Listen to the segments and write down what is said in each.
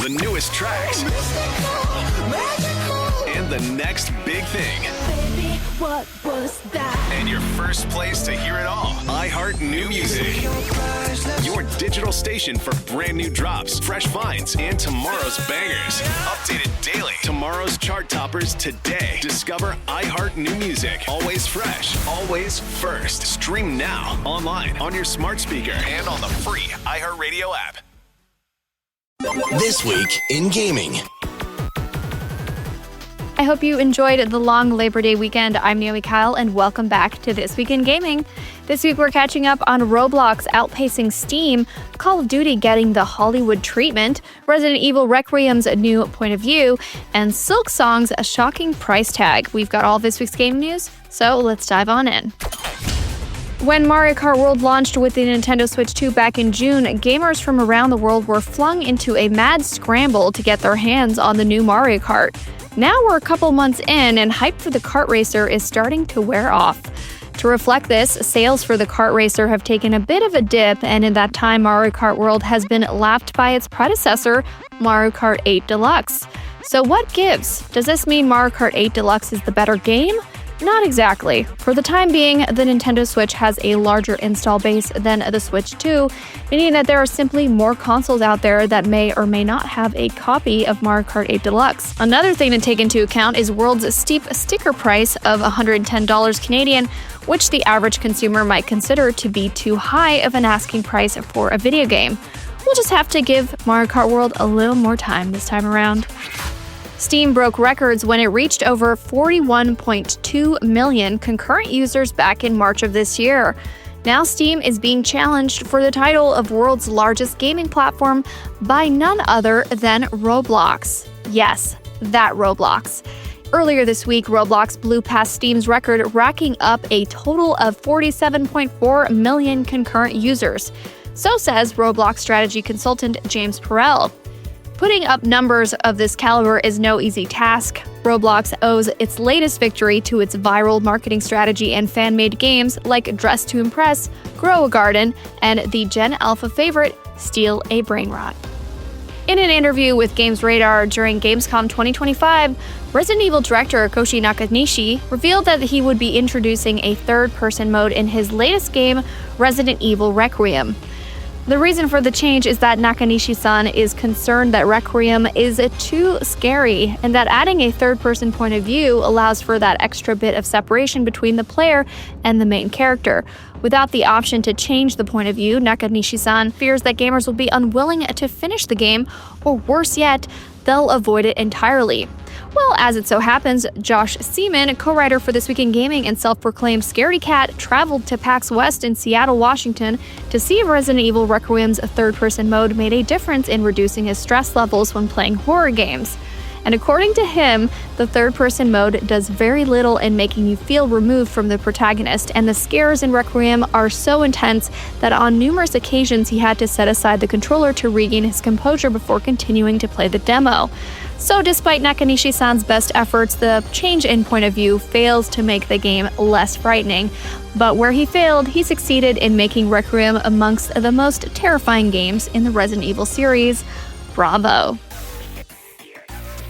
the newest tracks, and the next big thing. Baby, what was that? And your first place to hear it all. iHeart New Music. Your digital station for brand new drops, fresh finds, and tomorrow's bangers. Updated daily. Tomorrow's chart toppers today. Discover iHeart New Music. Always fresh. Always first. Stream now. Online. On your smart speaker. And on the free iHeartRadio app. This week in gaming. I hope you enjoyed the long Labor Day weekend. I'm Naomi Kyle, and welcome back to This Week in Gaming. This week we're catching up on Roblox outpacing Steam, Call of Duty getting the Hollywood treatment, Resident Evil Requiem's new point of view, and Silksong's shocking price tag. We've got all this week's game news, so let's dive on in. When Mario Kart World launched with the Nintendo Switch 2 back in June, gamers from around the world were flung into a mad scramble to get their hands on the new Mario Kart. Now we're a couple months in, and hype for the kart racer is starting to wear off. To reflect this, sales for the kart racer have taken a bit of a dip, and in that time, Mario Kart World has been lapped by its predecessor, Mario Kart 8 Deluxe. So what gives? Does this mean Mario Kart 8 Deluxe is the better game? Not exactly. For the time being, the Nintendo Switch has a larger install base than the Switch 2, meaning that there are simply more consoles out there that may or may not have a copy of Mario Kart 8 Deluxe. Another thing to take into account is World's steep sticker price of $110 Canadian, which the average consumer might consider to be too high of an asking price for a video game. We'll just have to give Mario Kart World a little more time this time around. Steam broke records when it reached over 41.2 million concurrent users back in March of this year. Now Steam is being challenged for the title of world's largest gaming platform by none other than Roblox. Yes, that Roblox. Earlier this week, Roblox blew past Steam's record, racking up a total of 47.4 million concurrent users. So says Roblox strategy consultant James Perrell. Putting up numbers of this caliber is no easy task. Roblox owes its latest victory to its viral marketing strategy and fan-made games like Dress to Impress, Grow a Garden, and the Gen Alpha favorite, Steal a Brainrot. In an interview with Games Radar during Gamescom 2025, Resident Evil director Koji Nakanishi revealed that he would be introducing a third-person mode in his latest game, Resident Evil Requiem. The reason for the change is that Nakanishi-san is concerned that Recreum is too scary, and that adding a third-person point of view allows for that extra bit of separation between the player and the main character. Without the option to change the point of view, Nakanishi-san fears that gamers will be unwilling to finish the game, or worse yet, they'll avoid it entirely. Well, as it so happens, Josh Seaman, co-writer for This Week in Gaming and self-proclaimed scaredy cat, traveled to PAX West in Seattle, Washington to see if Resident Evil Requiem's third-person mode made a difference in reducing his stress levels when playing horror games. And according to him, the third-person mode does very little in making you feel removed from the protagonist, and the scares in Recreum are so intense that on numerous occasions he had to set aside the controller to regain his composure before continuing to play the demo. So despite Nakanishi-san's best efforts, the change in point of view fails to make the game less frightening. But where he failed, he succeeded in making Recreum amongst the most terrifying games in the Resident Evil series. Bravo!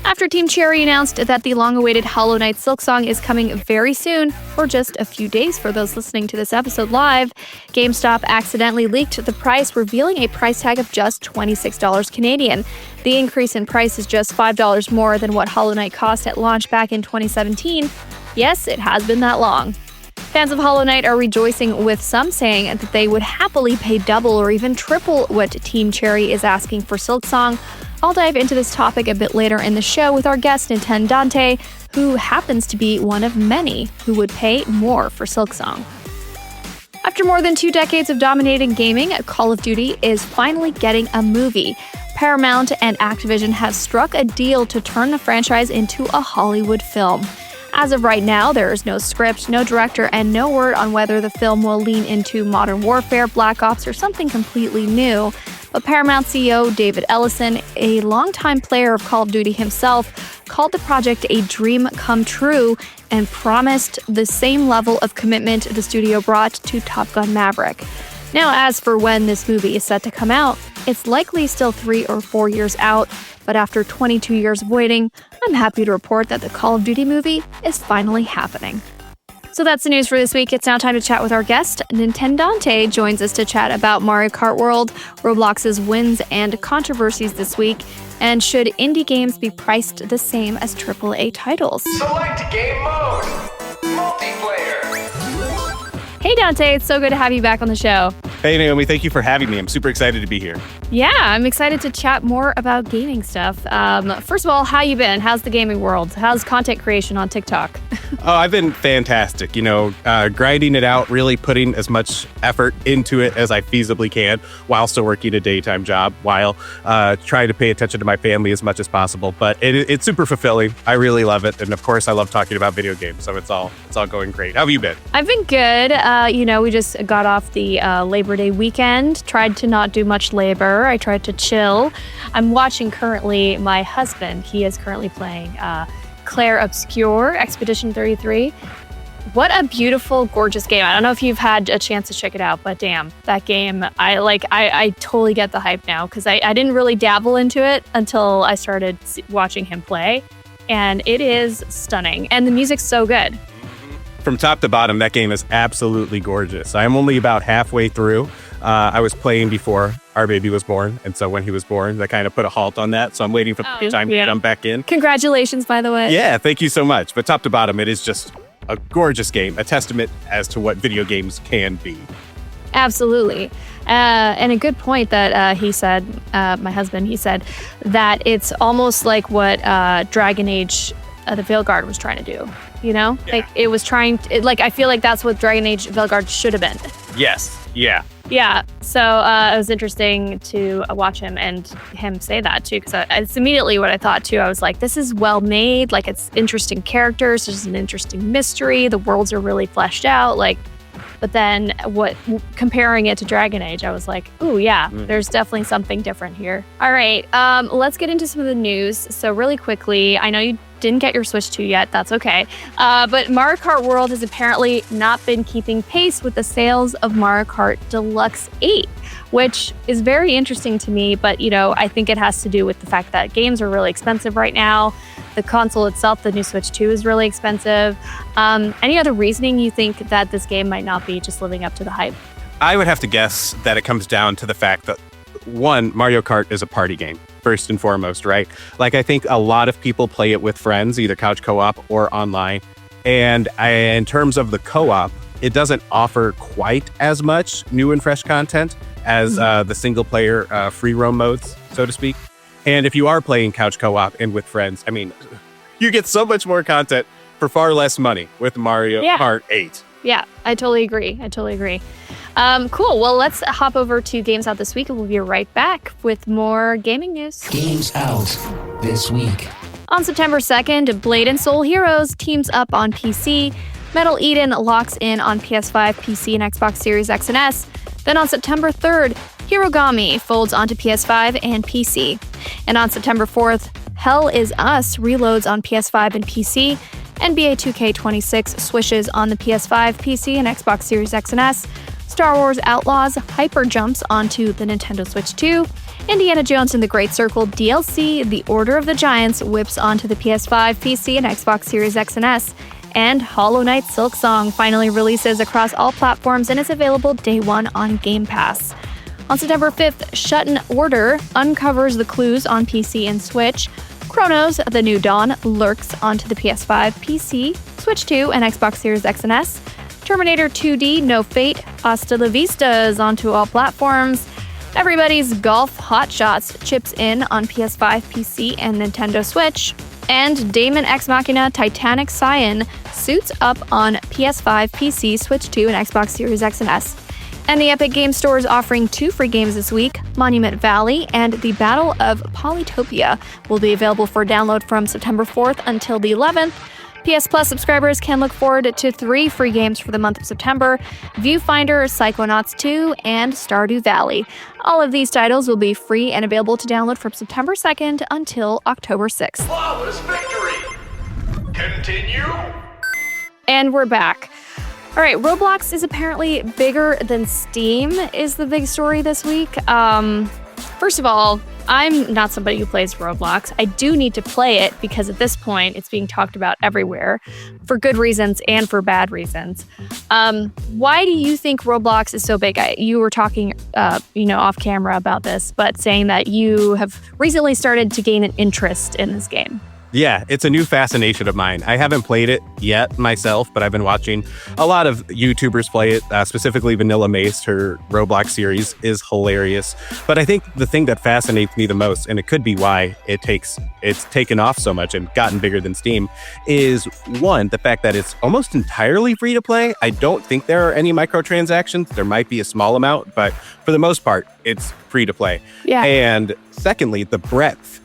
After Team Cherry announced that the long-awaited Hollow Knight Silksong is coming very soon, or just a few days for those listening to this episode live, GameStop accidentally leaked the price, revealing a price tag of just $26 Canadian. The increase in price is just $5 more than what Hollow Knight cost at launch back in 2017. Yes, it has been that long. Fans of Hollow Knight are rejoicing, with some saying that they would happily pay double or even triple what Team Cherry is asking for Silksong. I'll dive into this topic a bit later in the show with our guest NintenDante, who happens to be one of many who would pay more for Silksong. After more than 2 decades of dominating gaming, Call of Duty is finally getting a movie. Paramount and Activision have struck a deal to turn the franchise into a Hollywood film. As of right now, there is no script, no director, and no word on whether the film will lean into modern warfare, Black Ops, or something completely new. But Paramount CEO David Ellison, a longtime player of Call of Duty himself, called the project a dream come true and promised the same level of commitment the studio brought to Top Gun Maverick. Now, as for when this movie is set to come out, It's likely still 3 or 4 years out, but after 22 years of waiting, I'm happy to report that the Call of Duty movie is finally happening. So that's the news for this week. It's now time to chat with our guest. NintenDante joins us to chat about Mario Kart World, Roblox's wins and controversies this week, and should indie games be priced the same as AAA titles? Select game mode. Multiplayer. Hey Dante, it's so good to have you back on the show. Hey Naomi, thank you for having me. I'm super excited to be here. Yeah, I'm excited to chat more about gaming stuff. First of all, how you been? How's the gaming world? How's content creation on TikTok? Oh, I've been fantastic. Grinding it out, really putting as much effort into it as I feasibly can while still working a daytime job, while trying to pay attention to my family as much as possible. But it's super fulfilling. I really love it. And of course, I love talking about video games. So it's all going great. How have you been? I've been good. We just got off the Labor Day weekend, tried to not do much labor. I tried to chill. I'm watching currently my husband. He is currently playing Claire Obscure Expedition 33. What a beautiful, gorgeous game. I don't know if you've had a chance to check it out, but damn, that game, I totally get the hype now because I didn't really dabble into it until I started watching him play. And it is stunning. And the music's so good. From top to bottom, that game is absolutely gorgeous. I'm only about halfway through. I was playing before our baby was born, and so when he was born, that kind of put a halt on that. So I'm waiting for the time to jump back in. Congratulations, by the way. Yeah, thank you so much. But top to bottom, it is just a gorgeous game, a testament as to what video games can be. Absolutely. And a good point that he said, my husband, he said that it's almost like what Dragon Age the Veilguard was trying to do. Yeah. Like it was trying to, I feel like that's what Dragon Age Veilguard should have been. Yes. Yeah. Yeah. So it was interesting to watch him and him say that too, because it's immediately what I thought too. I was like, this is well made. Like it's interesting characters. There's an interesting mystery. The worlds are really fleshed out. But then comparing it to Dragon Age, I was like, ooh, yeah, there's definitely something different here. All right, let's get into some of the news. So really quickly, I know you didn't get your Switch 2 yet, that's okay. But Mario Kart World has apparently not been keeping pace with the sales of Mario Kart Deluxe 8, which is very interesting to me, but I think it has to do with the fact that games are really expensive right now. The console itself, the new Switch 2, is really expensive. Any other reasoning you think that this game might not be just living up to the hype? I would have to guess that it comes down to the fact that, one, Mario Kart is a party game, first and foremost, right? I think a lot of people play it with friends, either couch co-op or online. And in terms of the co-op, it doesn't offer quite as much new and fresh content as the single-player free roam modes, so to speak. And if you are playing couch co-op and with friends, you get so much more content for far less money with Mario Kart 8. Yeah, I totally agree. Cool. Well, let's hop over to Games Out This Week, and we'll be right back with more gaming news. Games Out This Week. On September 2nd, Blade and Soul Heroes teams up on PC. Metal Eden locks in on PS5, PC, and Xbox Series X and S. Then on September 3rd, Hirogami folds onto PS5 and PC. And on September 4th, Hell Is Us reloads on PS5 and PC. NBA 2K26 swishes on the PS5, PC, and Xbox Series X and S. Star Wars Outlaws hyper jumps onto the Nintendo Switch 2. Indiana Jones and the Great Circle DLC, The Order of the Giants, whips onto the PS5, PC, and Xbox Series X and S. And Hollow Knight Silksong finally releases across all platforms and is available day one on Game Pass. On September 5th, Shut-in Order uncovers the clues on PC and Switch. Chronos: The New Dawn lurks onto the PS5, PC, Switch 2, and Xbox Series X and S. Terminator 2D No Fate Hasta la Vista is onto all platforms. Everybody's Golf Hot Shots chips in on PS5, PC, and Nintendo Switch. And Daemon X Machina Titanic Scion suits up on PS5, PC, Switch 2, and Xbox Series X and S. And the Epic Game Store is offering 2 free games this week. Monument Valley and The Battle of Polytopia will be available for download from September 4th until the 11th. PS Plus subscribers can look forward to 3 free games for the month of September: Viewfinder, Psychonauts 2, and Stardew Valley. All of these titles will be free and available to download from September 2nd until October 6th. Flawless victory! Continue! And we're back. All right, Roblox is apparently bigger than Steam is the big story this week. First of all, I'm not somebody who plays Roblox. I do need to play it because at this point, it's being talked about everywhere for good reasons and for bad reasons. Why do you think Roblox is so big? You were talking, off camera about this, but saying that you have recently started to gain an interest in this game. Yeah, it's a new fascination of mine. I haven't played it yet myself, but I've been watching a lot of YouTubers play it, specifically Vanilla Mace. Her Roblox series is hilarious. But I think the thing that fascinates me the most, and it could be why it's taken off so much and gotten bigger than Steam, is one, the fact that it's almost entirely free to play. I don't think there are any microtransactions. There might be a small amount, but for the most part, it's free to play. Yeah. And secondly, the breadth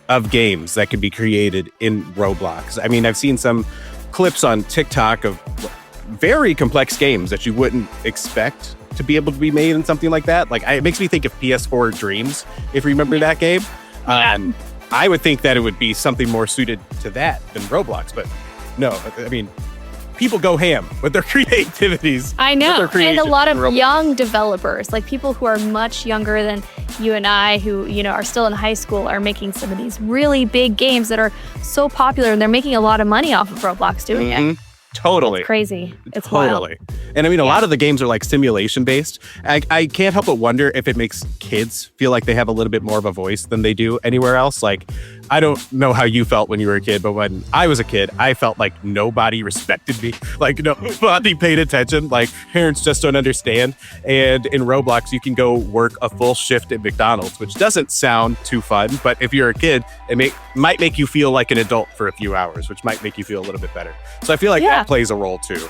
of games that could be created in Roblox. I mean, I've seen some clips on TikTok of very complex games that you wouldn't expect to be able to be made in something like that. Like, it makes me think of PS4 Dreams, if you remember that game. I would think that it would be something more suited to that than Roblox, but no, I mean, people go ham with their creativities. I know, and a lot of Roblox. young developers, like people who are much younger than you and I, who are still in high school, are making some of these really big games that are so popular, and they're making a lot of money off of Roblox doing it. Totally. It's crazy. It's totally wild. And I mean, a lot of the games are like simulation based. I can't help but wonder if it makes kids feel like they have a little bit more of a voice than they do anywhere else. Like, I don't know how you felt when you were a kid, but when I was a kid, I felt like nobody respected me. Like, nobody paid attention. Like, parents just don't understand. And in Roblox, you can go work a full shift at McDonald's, which doesn't sound too fun. But if you're a kid, it might make you feel like an adult for a few hours, which might make you feel a little bit better. So I feel like that plays a role too.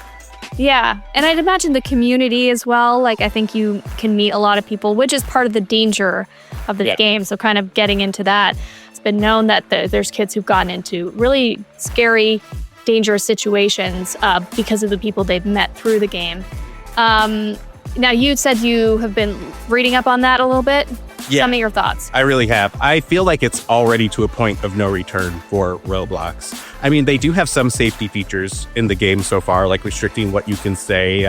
Yeah. And I'd imagine the community as well. Like, I think you can meet a lot of people, which is part of the danger of the game. So kind of getting into that. It's been known that there's kids who've gotten into really scary, dangerous situations because of the people they've met through the game. Now, you said you have been reading up on that a little bit. Yeah. Some of your thoughts. I really have. I feel like it's already to a point of no return for Roblox. I mean, they do have some safety features in the game so far, like restricting what you can say,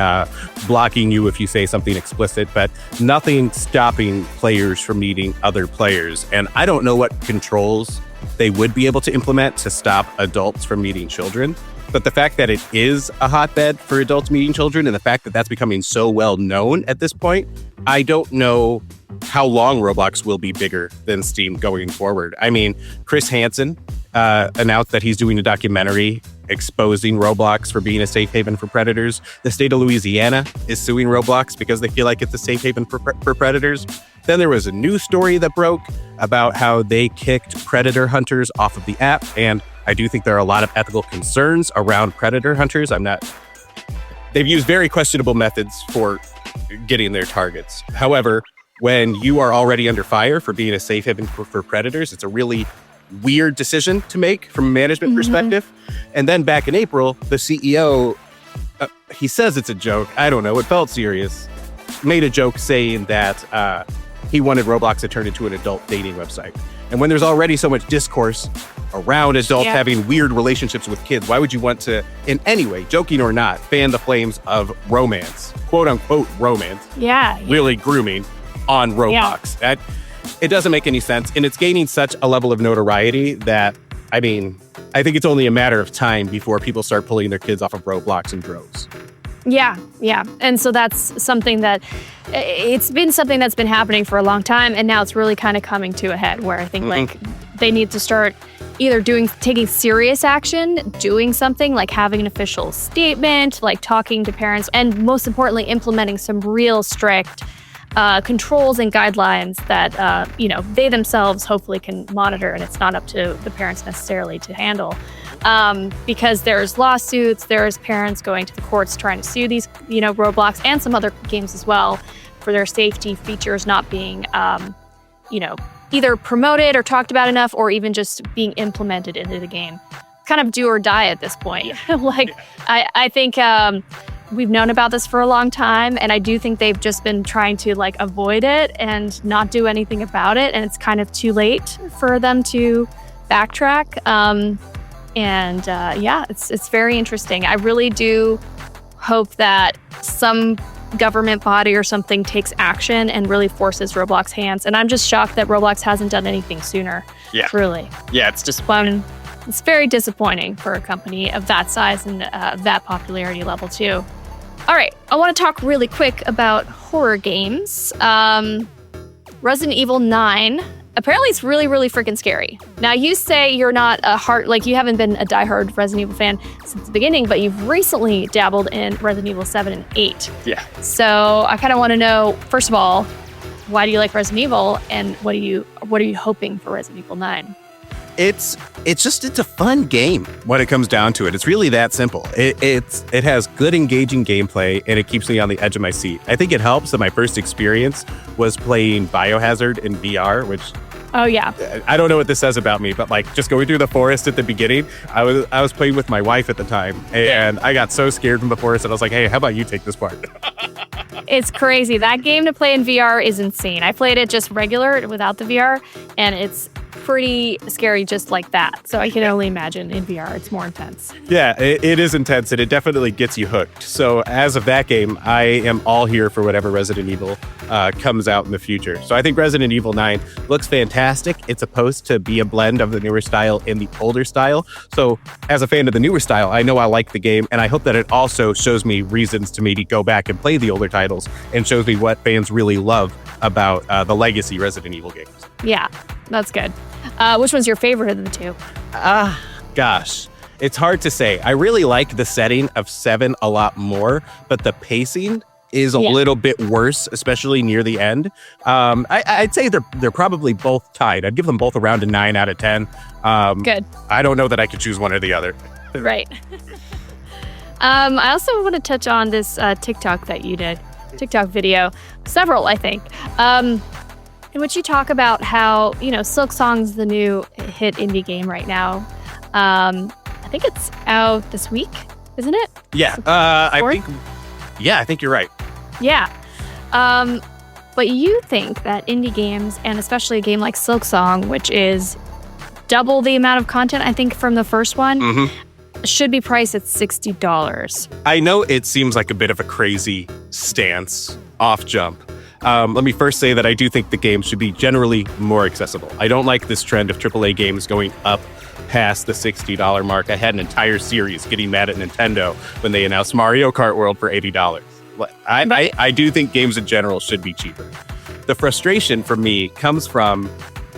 blocking you if you say something explicit, but nothing stopping players from meeting other players. And I don't know what controls they would be able to implement to stop adults from meeting children. But the fact that it is a hotbed for adults meeting children, and the fact that that's becoming so well known at this point, I don't know how long Roblox will be bigger than Steam going forward. I mean, Chris Hansen announced that he's doing a documentary exposing Roblox for being a safe haven for predators. The state of Louisiana is suing Roblox because they feel like it's a safe haven for predators. Then there was a news story that broke about how they kicked predator hunters off of the app, and I do think there are a lot of ethical concerns around predator hunters. They've used very questionable methods for getting their targets. However, when you are already under fire for being a safe haven for predators, it's a really weird decision to make from a management perspective. And then back in April, the CEO, he says it's a joke. I don't know. It felt serious. Made a joke saying that he wanted Roblox to turn into an adult dating website. And when there's already so much discourse around adults having weird relationships with kids, why would you want to, in any way, joking or not, fan the flames of romance, quote unquote romance, really grooming on Roblox? It doesn't make any sense. And it's gaining such a level of notoriety that, I mean, I think it's only a matter of time before people start pulling their kids off of Roblox in droves. Yeah. And so that's something that it's been something that's been happening for a long time. And now it's really kind of coming to a head where I think like they need to start either taking serious action, doing something like having an official statement, like talking to parents, and most importantly, implementing some real strict controls and guidelines that, they themselves hopefully can monitor, and it's not up to the parents necessarily to handle. Because there's lawsuits, there's parents going to the courts trying to sue these, Roblox and some other games as well for their safety features not being, either promoted or talked about enough, or even just being implemented into the game. Kind of do or die at this point. I think we've known about this for a long time, and I do think they've just been trying to avoid it and not do anything about it, and it's kind of too late for them to backtrack. It's very interesting. I really do hope that some government body or something takes action and really forces Roblox hands. And I'm just shocked that Roblox hasn't done anything sooner. Yeah. Truly. Yeah, it's Just one. It's very disappointing for a company of that size and that popularity level too. All right, I want to talk really quick about horror games. Resident Evil 9. Apparently, it's really, really freaking scary. Now, you say you're not you haven't been a diehard Resident Evil fan since the beginning, but you've recently dabbled in Resident Evil 7 and 8. Yeah. So I kind of want to know, first of all, why do you like Resident Evil, and what are you hoping for Resident Evil 9? It's a fun game when it comes down to it. It's really that simple. It has good engaging gameplay, and it keeps me on the edge of my seat. I think it helps that my first experience was playing Biohazard in VR, which Oh yeah. I don't know what this says about me, but like just going through the forest at the beginning, I was playing with my wife at the time, and I got so scared from the forest that I was like, hey, how about you take this part? It's crazy. That game to play in VR is insane. I played it just regular without the VR, and it's pretty scary just like that. So I can only imagine in VR it's more intense. Yeah, it is intense, and it definitely gets you hooked. So as of that game, I am all here for whatever Resident Evil comes out in the future. So I think Resident Evil 9 looks fantastic. It's supposed to be a blend of the newer style and the older style. So as a fan of the newer style, I know I like the game, and I hope that it also shows me reasons to maybe go back and play the older titles and shows me what fans really love about the legacy Resident Evil games. Yeah, that's good. Which one's your favorite of the two? Gosh, it's hard to say. I really like the setting of 7 a lot more, but the pacing is a little bit worse, especially near the end. I'd say they're probably both tied. I'd give them both around a 9 out of 10. Good. I don't know that I could choose one or the other. Right. I also want to touch on this TikTok that you did. TikTok video. Several, I think. In which you talk about how, Silksong's the new hit indie game right now. I think it's out this week, isn't it? Yeah, I think you're right. Yeah. But you think that indie games, and especially a game like Silksong, which is double the amount of content, I think, from the first one, should be priced at $60. I know it seems like a bit of a crazy stance off jump. Let me first say that I do think the game should be generally more accessible. I don't like this trend of AAA games going up past the $60 mark. I had an entire series getting mad at Nintendo when they announced Mario Kart World for $80. I do think games in general should be cheaper. The frustration for me comes from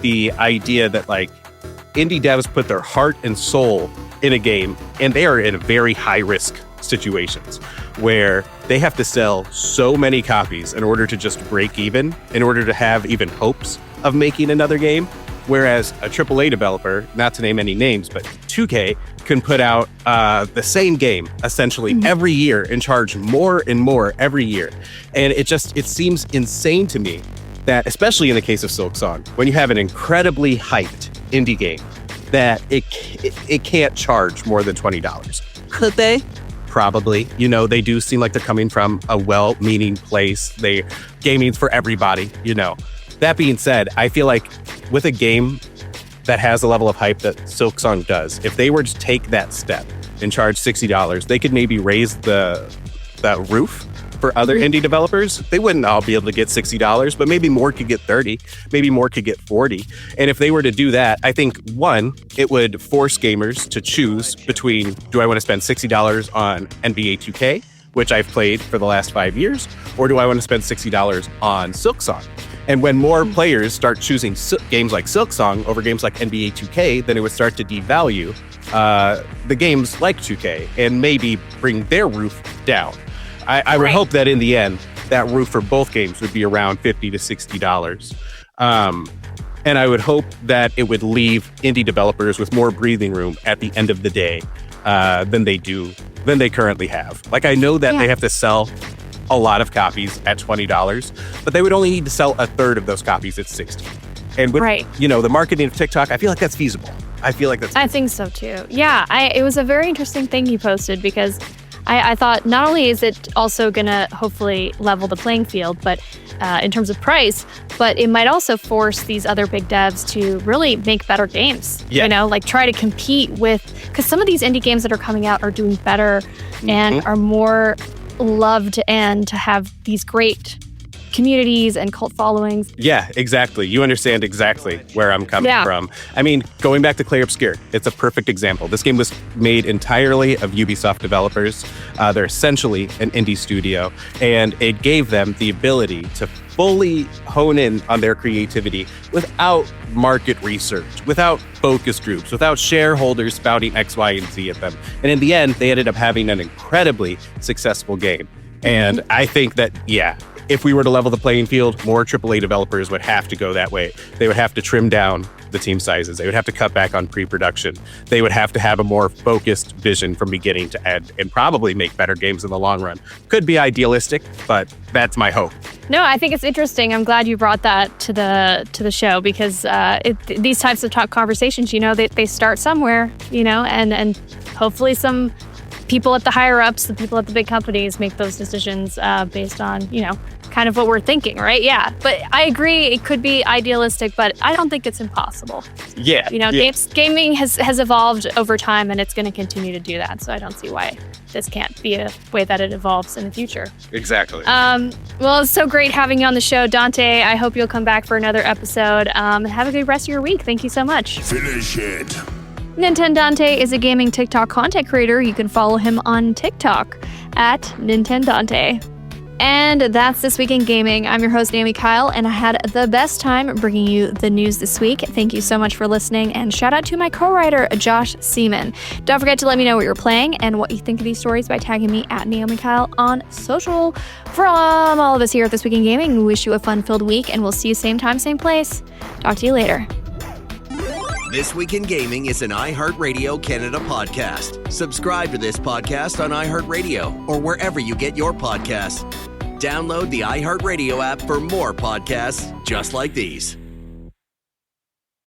the idea that indie devs put their heart and soul in a game, and they are in very high-risk situations where they have to sell so many copies in order to just break even, in order to have even hopes of making another game. Whereas a AAA developer, not to name any names, but 2K can put out the same game essentially every year and charge more and more every year. And it seems insane to me that, especially in the case of Silksong, when you have an incredibly hyped indie game, that it can't charge more than $20. Could they? Probably. They do seem like they're coming from a well-meaning place. Gaming's for everybody, That being said, I feel like with a game that has the level of hype that Silksong does, if they were to take that step and charge $60, they could maybe raise the roof for other indie developers. They wouldn't all be able to get $60, but maybe more could get 30, maybe more could get 40. And if they were to do that, I think, one, it would force gamers to choose between, do I want to spend $60 on NBA 2K, which I've played for the last 5 years, or do I want to spend $60 on Silksong? And when more players start choosing games like Silksong over games like NBA 2K, then it would start to devalue the games like 2K and maybe bring their roof down. I would hope that in the end, that roof for both games would be around $50 to $60. And I would hope that it would leave indie developers with more breathing room at the end of the day than they currently have. I know that they have to sell a lot of copies at $20, but they would only need to sell a third of those copies at $60. And with the marketing of TikTok, I feel like that's feasible. I think so too. Yeah, it was a very interesting thing you posted, because I thought not only is it also going to hopefully level the playing field, but in terms of price, but it might also force these other big devs to really make better games. Yeah. Try to compete with, because some of these indie games that are coming out are doing better and are more loved and to have these great communities and cult followings. Yeah, exactly. You understand exactly where I'm coming from. I mean, going back to Clair Obscur, it's a perfect example. This game was made entirely of Ubisoft developers. They're essentially an indie studio, and it gave them the ability to fully hone in on their creativity without market research, without focus groups, without shareholders spouting X, Y, and Z at them. And in the end, they ended up having an incredibly successful game. And I think that, if we were to level the playing field, more AAA developers would have to go that way. They would have to trim down the team sizes. They would have to cut back on pre-production. They would have to have a more focused vision from beginning to end and probably make better games in the long run. Could be idealistic, but that's my hope. No, I think it's interesting. I'm glad you brought that to the show because these types of talk conversations, they start somewhere, and hopefully some people at the higher ups, the people at the big companies make those decisions based on, kind of what we're thinking, right? Yeah. But I agree, it could be idealistic, but I don't think it's impossible. Yeah. Gaming has evolved over time and it's going to continue to do that. So I don't see why this can't be a way that it evolves in the future. Exactly. Well, it's so great having you on the show, Dante. I hope you'll come back for another episode. Have a good rest of your week. Thank you so much. Finish it. NintenDante is a gaming TikTok content creator. You can follow him on TikTok at NintenDante. And that's This Week in Gaming. I'm your host, Naomi Kyle, and I had the best time bringing you the news this week. Thank you so much for listening, and shout out to my co-writer, Josh Seaman. Don't forget to let me know what you're playing and what you think of these stories by tagging me at Naomi Kyle on social. From all of us here at This Week in Gaming, we wish you a fun-filled week, and we'll see you same time, same place. Talk to you later. This Week in Gaming is an iHeartRadio Canada podcast. Subscribe to this podcast on iHeartRadio or wherever you get your podcasts. Download the iHeartRadio app for more podcasts just like these.